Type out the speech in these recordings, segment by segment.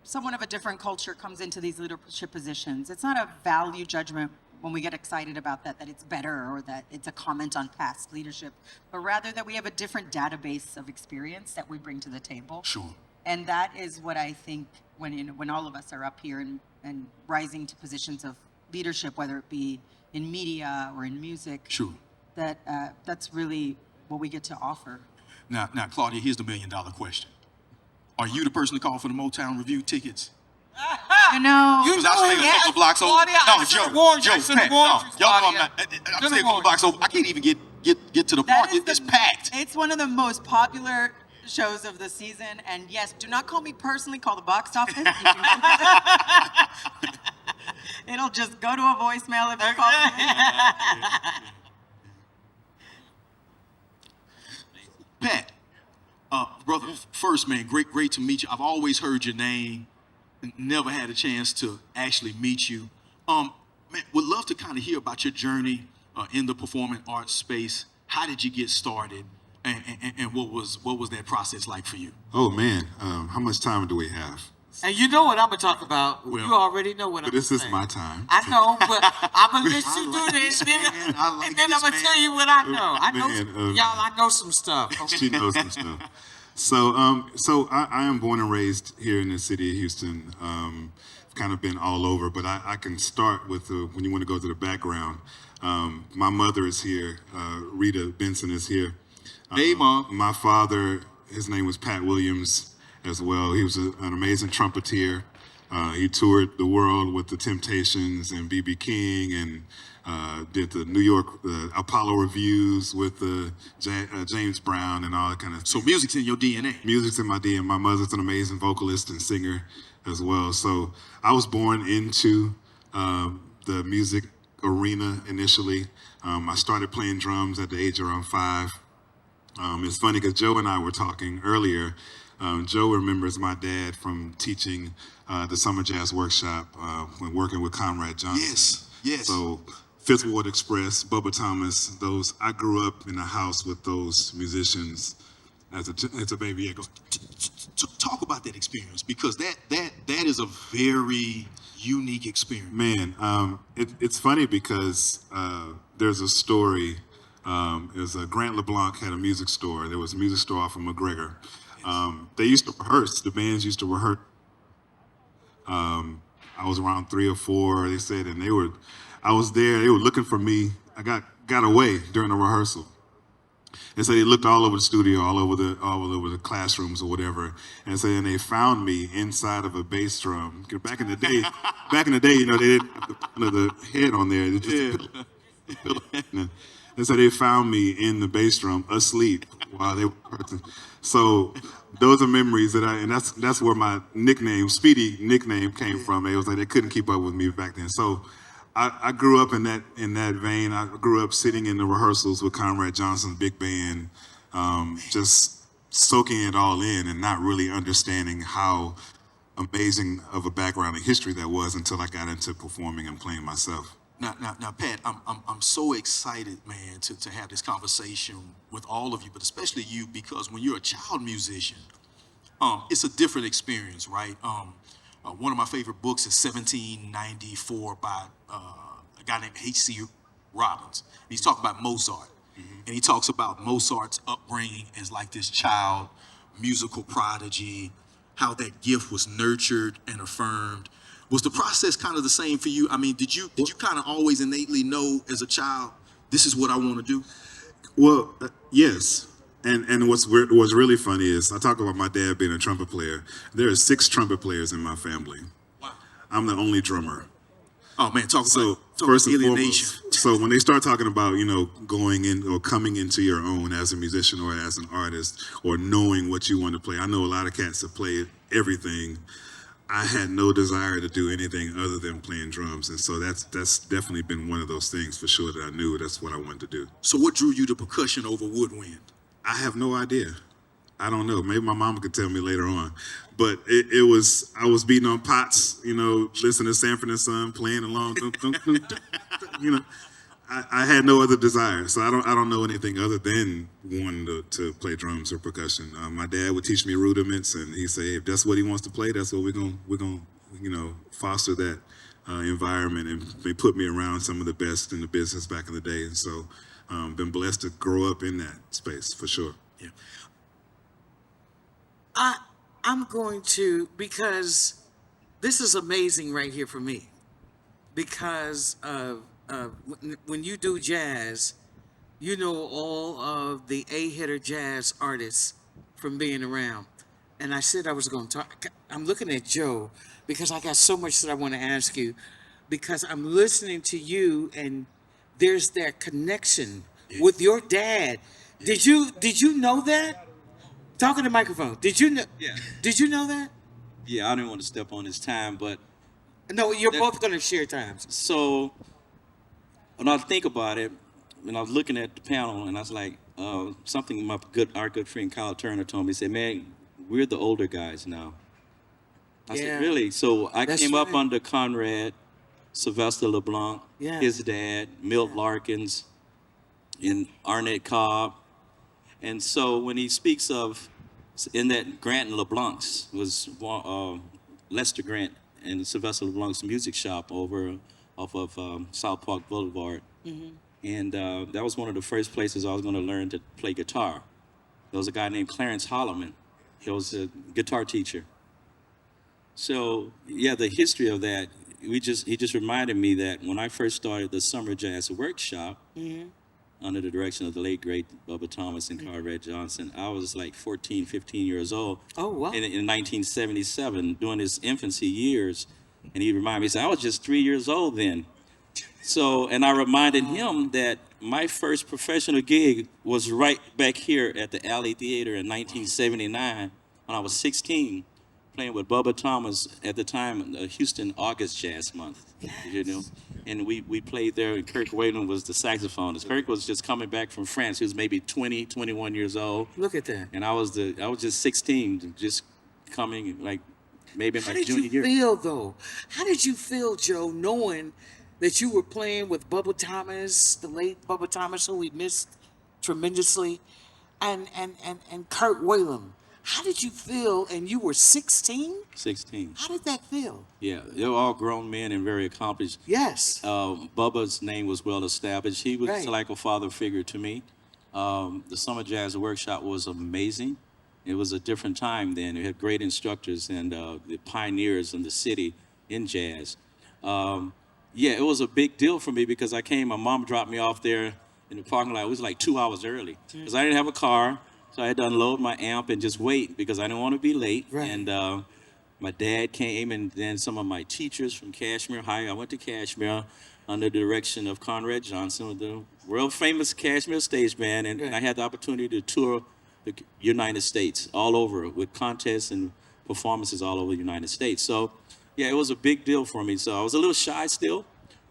someone of a different culture comes into these leadership positions, it's not a value judgment when we get excited about that it's better or that it's a comment on past leadership, but rather that we have a different database of experience that we bring to the table. Sure. And that is what I think when all of us are up here and rising to positions of leadership, whether it be in media or in music, sure, that's really what we get to offer. Now, Claudia, here's the $1 million question. Are you the person to call for the Motown Review tickets? You know, I was staying a couple blocks over. Claudia, Joe, Pat, no, y'all know I'm not. I'm staying a couple blocks over. I can't even get to the park. It's packed. It's one of the most popular shows of the season, and yes, do not call me personally. Call the box office. It'll just go to a voicemail if you call me. Pat, brother, first, man, great to meet you. I've always heard your name, never had a chance to actually meet you. Man, would love to kind of hear about your journey in the performing arts space. How did you get started, and what was that process like for you? Oh man, how much time do we have? And you know what I'm gonna talk about. Well, you already know what I'm This saying. is my time. I know, but I'm gonna let you do this, and then I'm gonna tell you what I know. I know, y'all. I know some stuff. Okay? She knows some stuff. So, I am born and raised here in the city of Houston. Kind of been all over, but I can start with when you want to go to the background. My mother is here. Rita Benson is here. Hey, Mom. My father, his name was Pat Williams as well. He was an amazing trumpeter. He toured the world with the Temptations and B.B. King, and did the New York Apollo reviews with James Brown and all that kind of. So music's in your DNA. Music's in my DNA. My mother's an amazing vocalist and singer as well. So I was born into the music arena initially. I started playing drums at the age of around 5. It's funny because Joe and I were talking earlier. Joe remembers my dad from teaching the Summer Jazz Workshop when working with Conrad Johnson. Yes. So Fifth Ward Express, Bubba Thomas, those. I grew up in a house with those musicians as a baby. Yeah, Talk about that experience, because that is a very unique experience. Man, it's funny because there's a story. Grant LeBlanc had a music store. There was a music store off of McGregor. They used to rehearse. The bands used to rehearse. I was around 3 or 4. They said, and I was there. They were looking for me. I got away during the rehearsal. And so they looked all over the studio, all over the classrooms or whatever. And so then they found me inside of a bass drum. Back in the day, you know, they didn't have the head on there. It just a pillow. And so they found me in the bass drum asleep while they were rehearsing. So those are memories and that's where my nickname, Speedy nickname, came from. It was like they couldn't keep up with me back then. So I grew up in that vein. I grew up sitting in the rehearsals with Conrad Johnson's big band, just soaking it all in and not really understanding how amazing of a background and history that was until I got into performing and playing myself. Now, Pat, I'm so excited, man, to have this conversation with all of you, but especially you, because when you're a child musician, it's a different experience, right? One of my favorite books is 1794 by a guy named H.C. Robbins. He's talking about Mozart, and he talks about Mozart's upbringing as like this child musical prodigy, how that gift was nurtured and affirmed. Was the process kind of the same for you? I mean, did you kind of always innately know as a child, this is what I want to do? Well, yes. And what's really funny is I talk about my dad being a trumpet player. There are 6 trumpet players in my family. Wow. I'm the only drummer. Oh man, talk about first and alienation. foremost. So when they start talking about, you know, going in or coming into your own as a musician or as an artist or knowing what you want to play, I know a lot of cats have played everything. I had no desire to do anything other than playing drums, and so that's definitely been one of those things for sure that I knew that's what I wanted to do. So what drew you to percussion over woodwind? I have no idea. I don't know. Maybe my mama could tell me later on. But I was beating on pots, you know, listening to Sanford and Son, playing along, you know. I had no other desire, so I don't know anything other than wanting to play drums or percussion. My dad would teach me rudiments, and he'd say, if that's what he wants to play, that's what we're gonna foster that environment, and they put me around some of the best in the business back in the day, and so been blessed to grow up in that space for sure. Yeah. I'm going to, because this is amazing right here for me, because when you do jazz, you know all of the A-hitter jazz artists from being around. And I said I was going to talk. I'm looking at Joe because I got so much that I want to ask you, because I'm listening to you and there's that connection with your dad. Did you know that? Talk in the microphone. Did you know? Yeah. Did you know that? Yeah, I didn't want to step on his time, but No, you're both going to share times. so when I think about it, when I was looking at the panel, and I was like, something our good friend Kyle Turner told me. He said, "Man, we're the older guys now." I Yeah. said, "Really?" So I That's came up right. under Conrad, Sylvester LeBlanc, Yeah. his dad, Milt Larkins, and Arnett Cobb. And so when he speaks of, in that Grant and LeBlanc's was Lester Grant and Sylvester LeBlanc's music shop over off of South Park Boulevard. And that was one of the first places I was going to learn to play guitar. There was a guy named Clarence Holloman. He was a guitar teacher. So yeah, the history of that, he just reminded me that when I first started the Summer Jazz Workshop, under the direction of the late, great Bubba Thomas and Conrad Johnson, I was like 14, 15 years old. Oh, wow. In 1977, during his infancy years. And he reminded me, he said, I was just 3 years old then. So, and I reminded him that my first professional gig was right back here at the Alley Theater in 1979 when I was 16, playing with Bubba Thomas at the time, Houston August Jazz Month, you know. And we played there, and Kirk Whalen was the saxophonist. Kirk was just coming back from France. He was maybe 20, 21 years old. Look at that. And I was just 16, just coming like maybe in How my did junior you year. feel, though? How did you feel, Joe, knowing that you were playing with Bubba Thomas, the late Bubba Thomas, who we missed tremendously, and Kurt Whalen? How did you feel? And you were 16? 16. How did that feel? Yeah, they were all grown men and very accomplished. Yes. Bubba's name was well established. He was Right. like a father figure to me. The Summer Jazz Workshop was amazing. It was a different time then. It had great instructors and the pioneers in the city in jazz. Yeah, it was a big deal for me because I came, my mom dropped me off there in the parking lot. It was like 2 hours early because I didn't have a car. So I had to unload my amp and just wait because I didn't want to be late. Right. And my dad came, and then some of my teachers from Cashmere High. I went to Cashmere under the direction of Conrad Johnson with the world famous Cashmere Stage Band. And I had the opportunity to tour the United States all over with contests and performances all over the United States. So yeah, it was a big deal for me. So I was a little shy still.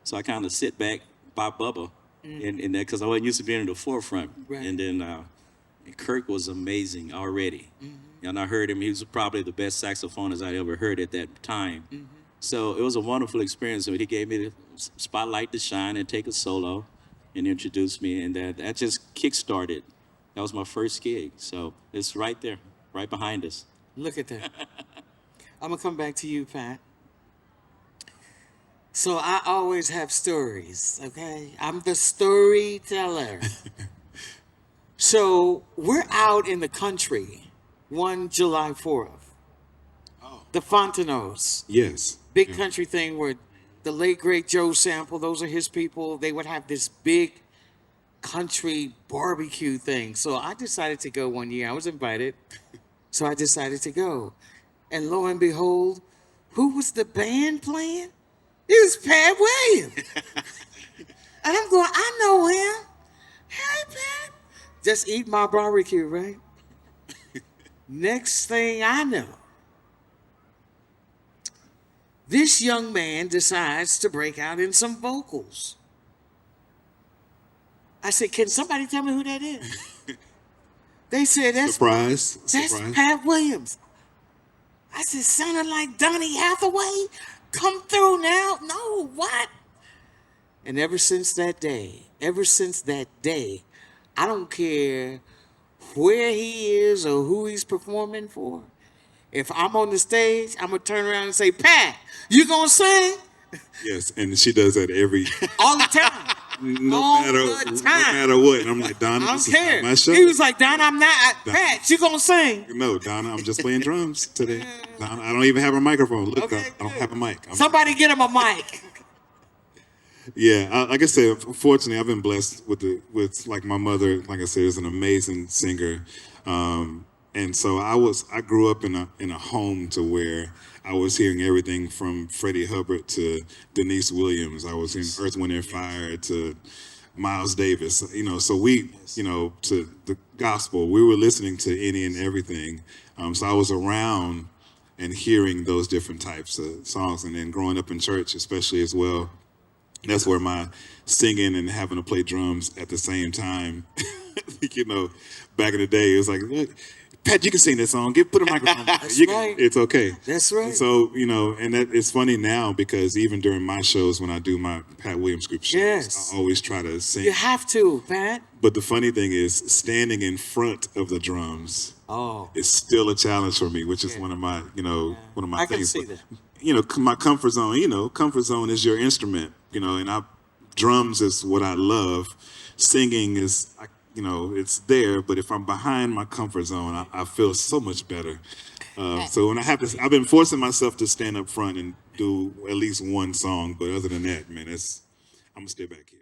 So I kind of sit back by Bubba in that because I wasn't used to being in the forefront. Right. And then Kirk was amazing already. And I heard him, he was probably the best saxophonist I ever heard at that time. So it was a wonderful experience. So he gave me the spotlight to shine and take a solo and introduced me. And that just kick-started. That was my first gig. So it's right there, right behind us. Look at that. I'm going to come back to you, Pat. So I always have stories, okay? I'm the storyteller. So we're out in the country one July 4th. The Fontanos. Yes. Big country thing where the late, great Joe Sample, those are his people. They would have this big country barbecue thing. So I decided to go one year. I was invited. So I decided to go. And lo and behold, who was the band playing? It was Pat Williams. And I'm going, I know him. Hey, Pat. Just eat my barbecue, right? Next thing I know, this young man decides to break out in some vocals. I said, can somebody tell me who that is? They said, that's Surprise. Pat Williams. I said, sounding like Donny Hathaway? Come through now. No, what? And ever since that day, I don't care where he is or who he's performing for. If I'm on the stage, I'm gonna turn around and say, "Pat, you gonna sing?" Yes, and she does that every All the time. no All matter the no time. matter what. And I'm like, Donna, I don't this is not care. my show. He was like, "Donna, I'm not. Pat, you gonna sing?" No, Donna, I'm just playing drums today. Donna, I don't even have a microphone. Look, Okay, I don't good. have a mic. Somebody get him a mic. Yeah, like I said, fortunately, I've been blessed with like my mother. Like I said, is an amazing singer, and so I grew up in a home to where I was hearing everything from Freddie Hubbard to Denise Williams. I was in Earth, Wind and Fire to Miles Davis. You know, so we, you know, to the gospel, we were listening to any and everything. So I was around and hearing those different types of songs, and then growing up in church, especially as well. That's where my singing and having to play drums at the same time, you know, back in the day, it was like, "Look, Pat, you can sing that song. Put a microphone. Right. It's okay." That's right. And so, you know, and that it's funny now because even during my shows, when I do my Pat Williams group shows, Yes. I always try to sing. You have to, Pat. But the funny thing is, standing in front of the drums Oh, is still a challenge for me, which is one of my, you know, one of my I can things. see But, that. you know, my comfort zone. You know, comfort zone is your instrument. You know, and drums is what I love. Singing is, you know, it's there. But if I'm behind my comfort zone, I feel so much better. So when I've been forcing myself to stand up front and do at least one song. But other than that, man, I'm gonna stay back here.